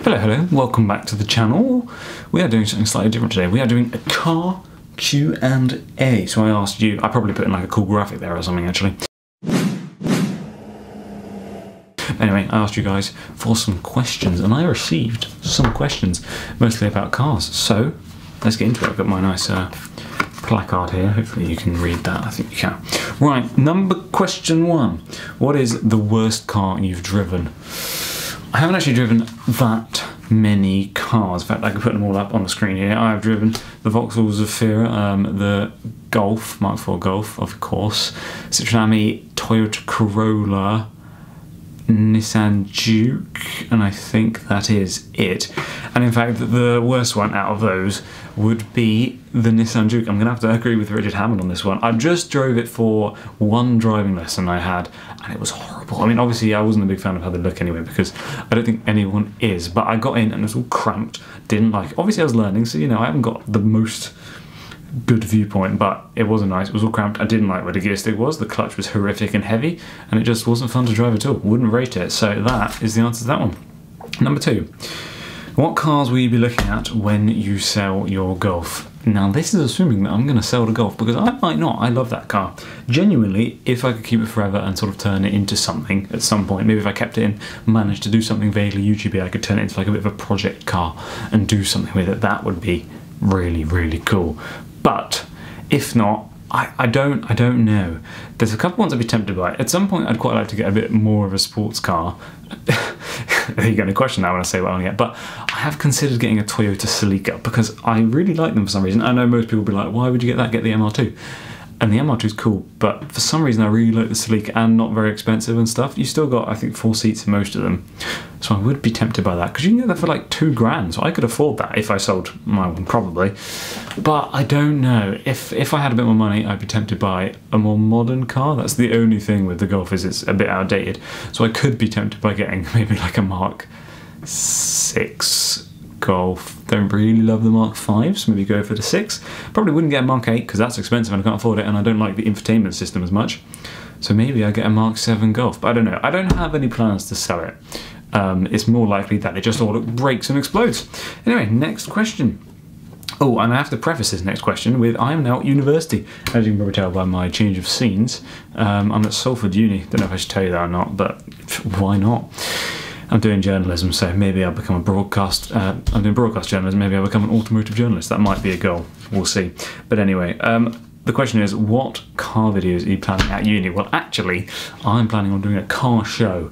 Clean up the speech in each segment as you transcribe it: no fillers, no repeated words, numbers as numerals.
Hello, hello, welcome back to the channel. We are doing something slightly different today. We are doing a car Q&A. So I asked you, I probably put in like a cool graphic there or something actually. Anyway, I asked you guys for some questions and I received some questions, mostly about cars. So let's get into it. I've got my nice placard here. Hopefully you can read that. I think you can. Right, question one. What is the worst car you've driven? I haven't actually driven that many cars. In fact, I could put them all up on the screen here. I have driven the Vauxhall Zafira, the Golf, Mark IV Golf, of course, Citroen Ami, Toyota Corolla, Nissan Juke, and I think that is it. And in fact, the worst one out of those would be the Nissan Juke. I'm going to have to agree with Richard Hammond on this one. I just drove it for one driving lesson I had, and it was horrible. I mean, obviously, I wasn't a big fan of how they look anyway, because I don't think anyone is, but I got in and it was all cramped, didn't like it. Obviously, I was learning, so, you know, I haven't got the most good viewpoint, but it wasn't nice. It was all cramped. I didn't like where the gear stick was. The clutch was horrific and heavy, and it just wasn't fun to drive at all. Wouldn't rate it. So that is the answer to that one. Number two, what cars will you be looking at when you sell your Golf? Now this is assuming that I'm going to sell the Golf, because I might not. I love that car. Genuinely, if I could keep it forever and sort of turn it into something at some point, maybe if I kept it in, managed to do something vaguely YouTubey, I could turn it into like a bit of a project car and do something with it. That would be really, really cool. But if not, I don't know. There's a couple ones I'd be tempted by. At some point, I'd quite like to get a bit more of a sports car. You're going to question that when I say what I want to get. But I have considered getting a Toyota Celica because I really like them for some reason. I know most people will be like, why would you get that? Get the MR2. And the MR2 is cool, but for some reason I really like the Celica, and not very expensive and stuff. You still got, I think, 4 seats in most of them. So I would be tempted by that, because you can get that for like $2,000, so I could afford that if I sold my one, probably. But I don't know. If I had a bit more money, I'd be tempted by a more modern car. That's the only thing with the Golf, is it's a bit outdated. So I could be tempted by getting maybe like a Mark 6 Golf. Don't really love the Mark 5, so maybe go for the 6. Probably wouldn't get a Mark 8 because that's expensive and I can't afford it, and I don't like the infotainment system as much. So maybe I get a Mark 7 Golf, but I don't know. I don't have any plans to sell it. It's more likely that it just all breaks and explodes. Anyway, next question. Oh, and I have to preface this next question with I am now at university. As you can probably tell by my change of scenes, I'm at Salford Uni. Don't know if I should tell you that or not, but why not? I'm doing journalism, so maybe I'll become a broadcast. I'm doing broadcast journalism. Maybe I'll become an automotive journalist. That might be a goal. We'll see. But anyway, the question is, what car videos are you planning at uni? Well, actually, I'm planning on doing a car show.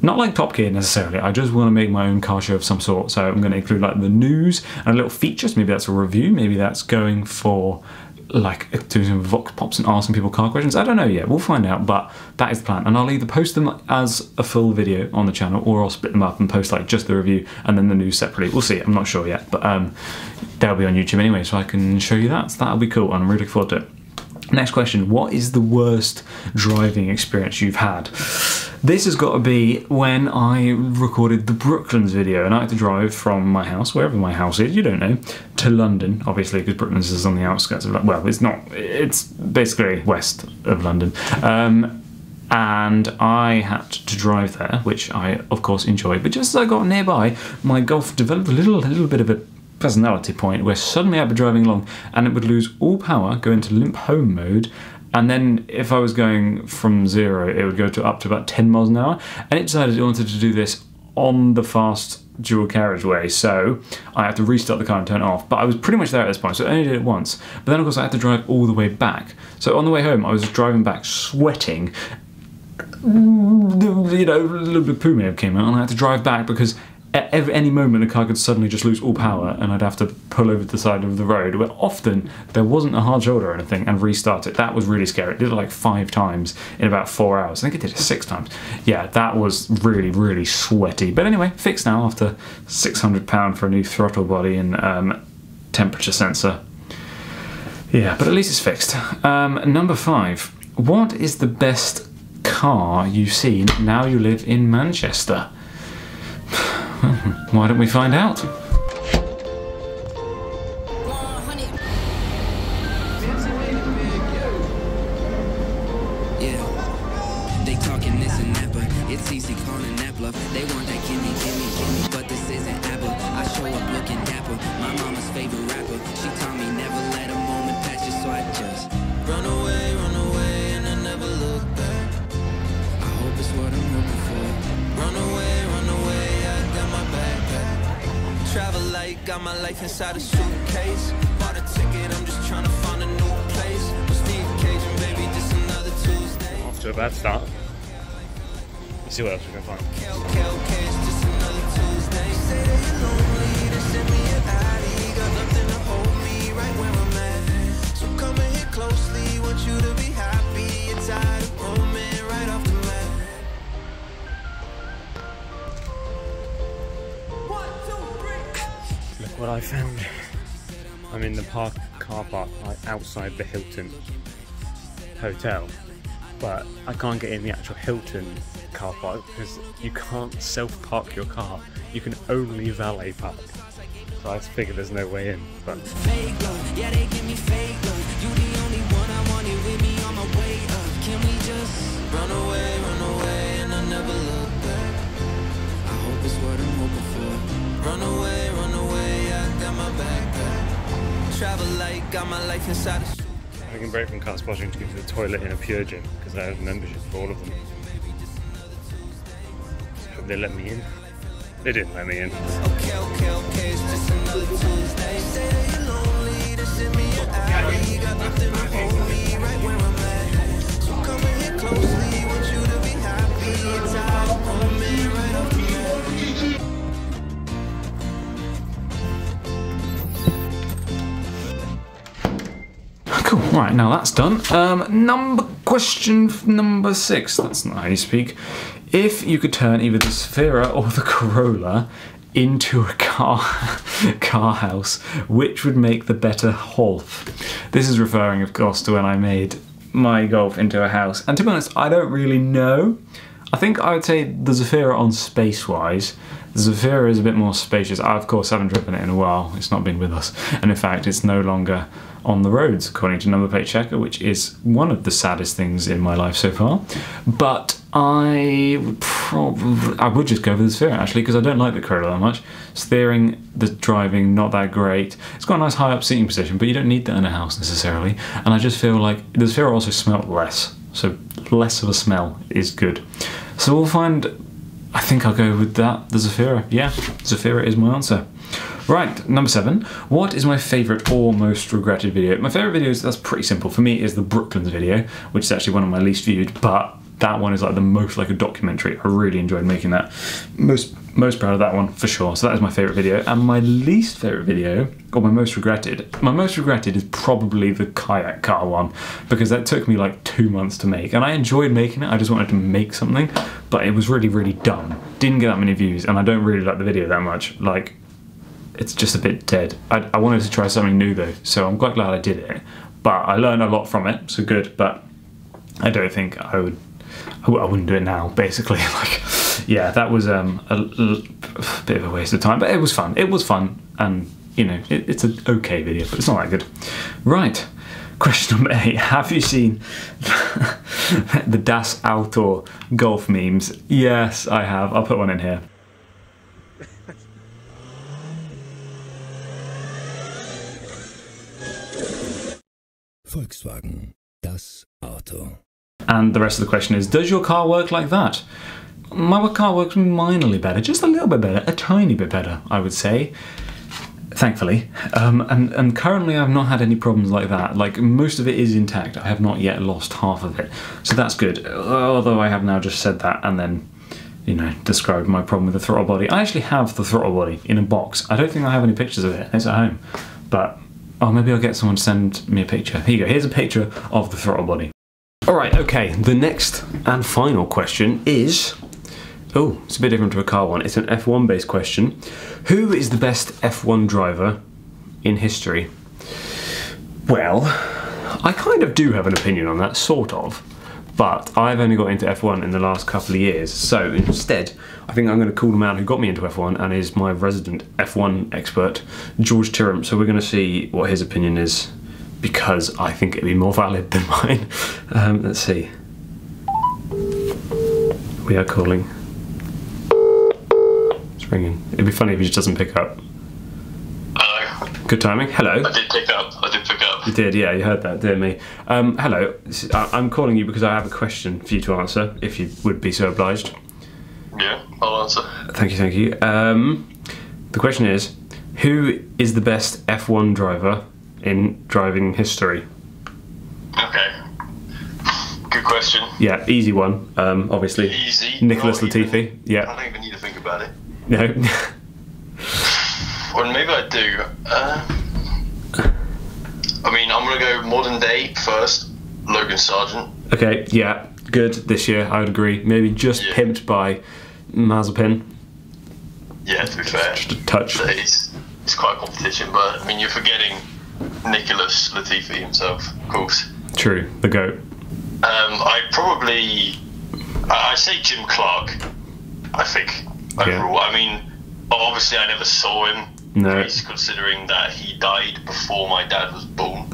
Not like Top Gear necessarily. I just want to make my own car show of some sort. So I'm going to include like the news and a little features. Maybe that's a review. Maybe that's going for like doing some vox pops and asking people car questions. I don't know yet, we'll find out, but that is the plan. And I'll either post them as a full video on the channel, or I'll split them up and post like just the review and then the news separately. We'll see, I'm not sure yet, but they'll be on YouTube anyway, so I can show you that. So that'll be cool, and I'm really looking forward to it. Next question, what is the worst driving experience you've had? This has got to be when I recorded the Brooklands video, and I had to drive from my house, wherever my house is, you don't know, to London, obviously, because Brooklands is on the outskirts of London. Well, it's not, it's basically west of London. And I had to drive there, which I, of course, enjoy. But just as I got nearby, my Golf developed a little bit of a personality point where suddenly I'd be driving along and it would lose all power, go into limp home mode, and then if I was going from 0, it would go to up to about 10 miles an hour, and it decided it wanted to do this on the fast dual carriageway, so I had to restart the car and turn it off. But I was pretty much there at this point, so I only did it once. But then of course I had to drive all the way back. So on the way home I was driving back sweating, you know, a little bit of poo may have came out, and I had to drive back because at any moment the car could suddenly just lose all power and I'd have to pull over to the side of the road, where often there wasn't a hard shoulder or anything, and restart it. That was really scary. It did it like 5 times in about 4 hours. I think it did it 6 times. Yeah, that was really, really sweaty. But anyway, fixed now after £600 for a new throttle body and temperature sensor. Yeah, but at least it's fixed. Number 5. What is the best car you've seen now you live in Manchester? Why don't we find out? Yeah, they talking this and that, but it's easy calling that bluff. They want that gimme, but this isn't like, got my life inside a suitcase. Bought a ticket, I'm just trying to find a new place. With Steve Cage and baby, just another Tuesday. Off to a bad start. Let's see what else we can find. Okay, it's just another Tuesday. Say that you're lonely, then send me an Addy. Got nothing to hold me right where I'm at. So come and hit closely, want you to be happy. You're tired of roaming right off the mat. Look what I found. I'm in the car park like outside the Hilton Hotel, but I can't get in the actual Hilton car park because you can't self-park your car. You can only valet park. So I figure there's no way in. But Fake love, yeah, they give me fake love. You the only one I wanted with me on my way up. Can we just run away, and I never look back? I hope it's what I'm hoping for. Run away, I got my backpack. Travel light, got my life inside a taking a break from car spotting to go to the toilet in a Pure Gym because I have membership for all of them. Hope they let me in. They didn't let me in. Okay, it's just another Tuesday. Say that you're lonely, then send me an Addy. Got nothing to hold me right where I'm at. So come and hit closely, want you to be happy. You're tired of roaming right off the mat. Cool, right, now that's done. Question number 6, that's not how you speak. If you could turn either the Sphera or the Corolla into a car house, which would make the better Golf? This is referring, of course, to when I made my Golf into a house. And to be honest, I don't really know. I think I would say the Zafira on space-wise. The Zafira is a bit more spacious. I, of course, haven't driven it in a while. It's not been with us. And in fact, it's no longer on the roads, according to Number Plate Checker, which is one of the saddest things in my life so far. But I would just go for the Zafira, actually, because I don't like the Corolla that much. Steering, the driving, not that great. It's got a nice high-up seating position, but you don't need that in a house necessarily. And I just feel like the Zafira also smelled less. So less of a smell is good. So we'll find, I think I'll go with that, the Zafira. Yeah, Zafira is my answer. Right, number 7. What is my favourite or most regretted video? My favourite video, that's pretty simple. For me, is the Brooklands video, which is actually one of my least viewed, but that one is like the most like a documentary. I really enjoyed making that. Most proud of that one, for sure. So that is my favourite video. And my least favourite video, or my most regretted is probably the kayak car one, because that took me like 2 months to make. And I enjoyed making it, I just wanted to make something, but it was really, really dumb. Didn't get that many views, and I don't really like the video that much. Like, it's just a bit dead. I wanted to try something new though, so I'm quite glad I did it. But I learned a lot from it, so good, but I don't think I wouldn't do it now, basically. Like, yeah, that was a bit of a waste of time, but it was fun. It was fun, and you know, it's an okay video, but it's not that good. Right, question number 8. Have you seen the Das Auto Golf memes? Yes, I have. I'll put one in here. Volkswagen, das Auto. And the rest of the question is, does your car work like that? My car works minorly better, just a little bit better, a tiny bit better, I would say, thankfully. And currently I've not had any problems like that. Like, most of it is intact. I have not yet lost half of it. So that's good. Although I have now just said that and then, you know, described my problem with the throttle body. I actually have the throttle body in a box. I don't think I have any pictures of it. It's at home. But, oh, maybe I'll get someone to send me a picture. Here you go. Here's a picture of the throttle body. Alright, okay, the next and final question is, oh, it's a bit different to a car one. It's an F1 based question. Who is the best F1 driver in history? Well, I kind of do have an opinion on that, sort of, but I've only got into F1 in the last couple of years, so instead I think I'm going to call the man who got me into F1 and is my resident F1 expert, George Tyrrell. So we're going to see what his opinion is, because I think it'd be more valid than mine. Let's see. We are calling. It's ringing. It'd be funny if he just doesn't pick up. Hello. Good timing. Hello. I did pick up. You did, yeah, you heard that, didn't me? Hello. I'm calling you because I have a question for you to answer, if you would be so obliged. Yeah, I'll answer. Thank you, thank you. The question is, Who is the best F1 driver in driving history? Okay. Good question. Yeah, easy one. Obviously, Easy. Nicholas Not Latifi. even- I Yeah. don't even need to think about it. No. Well, maybe I do. I mean, I'm gonna go modern day first. Logan Sargent. Okay. Yeah. Good this year. I would agree. Maybe just Yeah. pimped by Mazepin. Yeah, to be fair, Just a touch. so it's quite a competition. But I mean, you're forgetting Nicholas Latifi himself, of course. True. The goat. I say Jim Clark. I think overall. I mean, obviously, I never saw him. No. Considering that he died before my dad was born.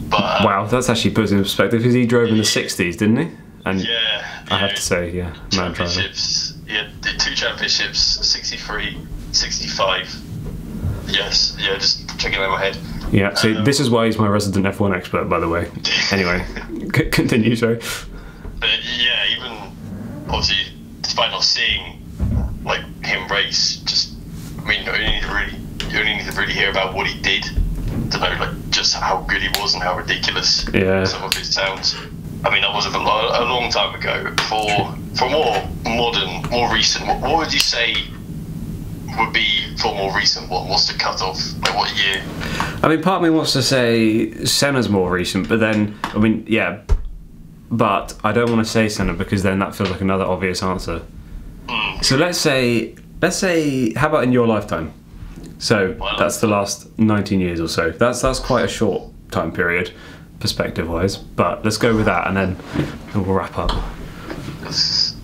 But Wow, that's actually puts it in perspective because he drove in the 60s, didn't he? And yeah, I have to say, yeah, mad driver. championships. He had the 2 championships, 63, 65. Yes, yeah, just checking out my head. Yeah, so this is why he's my resident F1 expert, by the way. Anyway, continue, sorry. But yeah, even obviously, despite not seeing like him race, just I mean, you only need to really hear about what he did to know like just how good he was and how ridiculous Yeah. some of his sounds. I mean, that was a long time ago. For more modern, more recent, what would you say would be for more recent one? What's the cutoff? Like what year? I mean, part of me wants to say Senna's more recent, but then, I mean, yeah, but I don't want to say Senna because then that feels like another obvious answer. So let's say, how about in your lifetime? So that's the last 19 years or so. That's quite a short time period, perspective-wise. But let's go with that, and then we'll wrap up.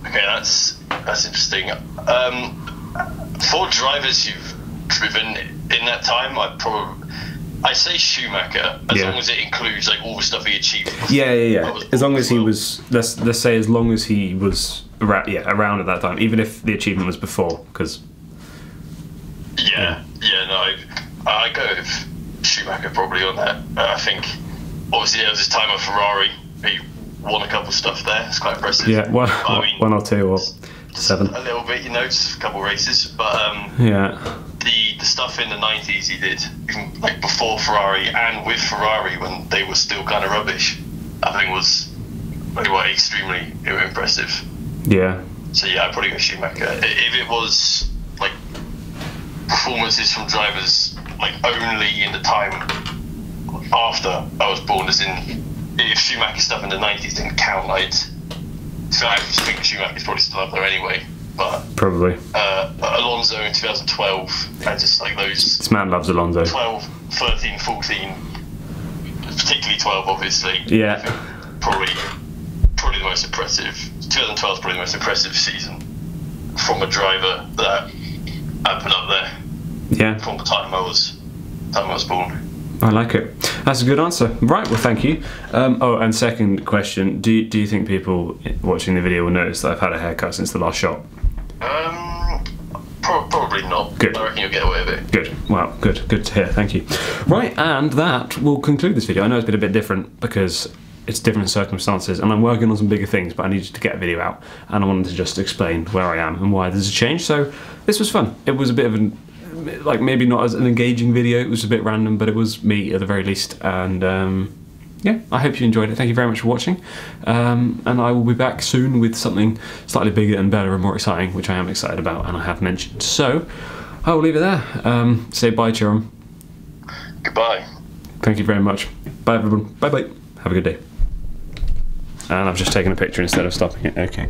Okay, that's interesting. For drivers you've driven in that time, I say Schumacher, as Yeah. long as it includes like all the stuff he achieved. Before Yeah. As long as he well. was, let's say, as long as he was around at that time, even if the achievement was before, because Yeah, no, I go with Schumacher probably on that. I think obviously there was his time at Ferrari. He won a couple stuff there. It's quite impressive. yeah, one or two or just 7. a little bit, just a couple races. But Yeah. the stuff in the 90s he did, even like before Ferrari and with Ferrari when they were still kind of rubbish, I think was like, extremely impressive. Yeah. So yeah, I'd probably go Schumacher. If it was like performances from drivers like only in the time after I was born, as in if Schumacher stuff in the 90s didn't count, I think Schumacher's probably still up there anyway. But Probably. Alonso in 2012, and just like those This man loves Alonso. 12, 13, 14, particularly 12, obviously. Yeah. I think probably the most impressive. 2012 is probably the most impressive season from a driver that I put up there Yeah. from the time I was born. I like it. That's a good answer. Right, well, thank you. And second question, do you think people watching the video will notice that I've had a haircut since the last shot? Probably not. Good. I reckon you'll get away with it. Good. Wow, good to hear. Thank you. Right, and that will conclude this video. I know it's been a bit different because it's different circumstances and I'm working on some bigger things, but I needed to get a video out and I wanted to just explain where I am and why there's a change. So this was fun. It was a bit of like maybe not as an engaging video. It was a bit random, but it was me at the very least. And yeah, I hope you enjoyed it. Thank you very much for watching. And I will be back soon with something slightly bigger and better and more exciting, which I am excited about and I have mentioned. So I will leave it there. Say bye, Chiram. Goodbye. Thank you very much. Bye, everyone. Bye-bye. Have a good day. And I've just taken a picture instead of stopping it. Okay.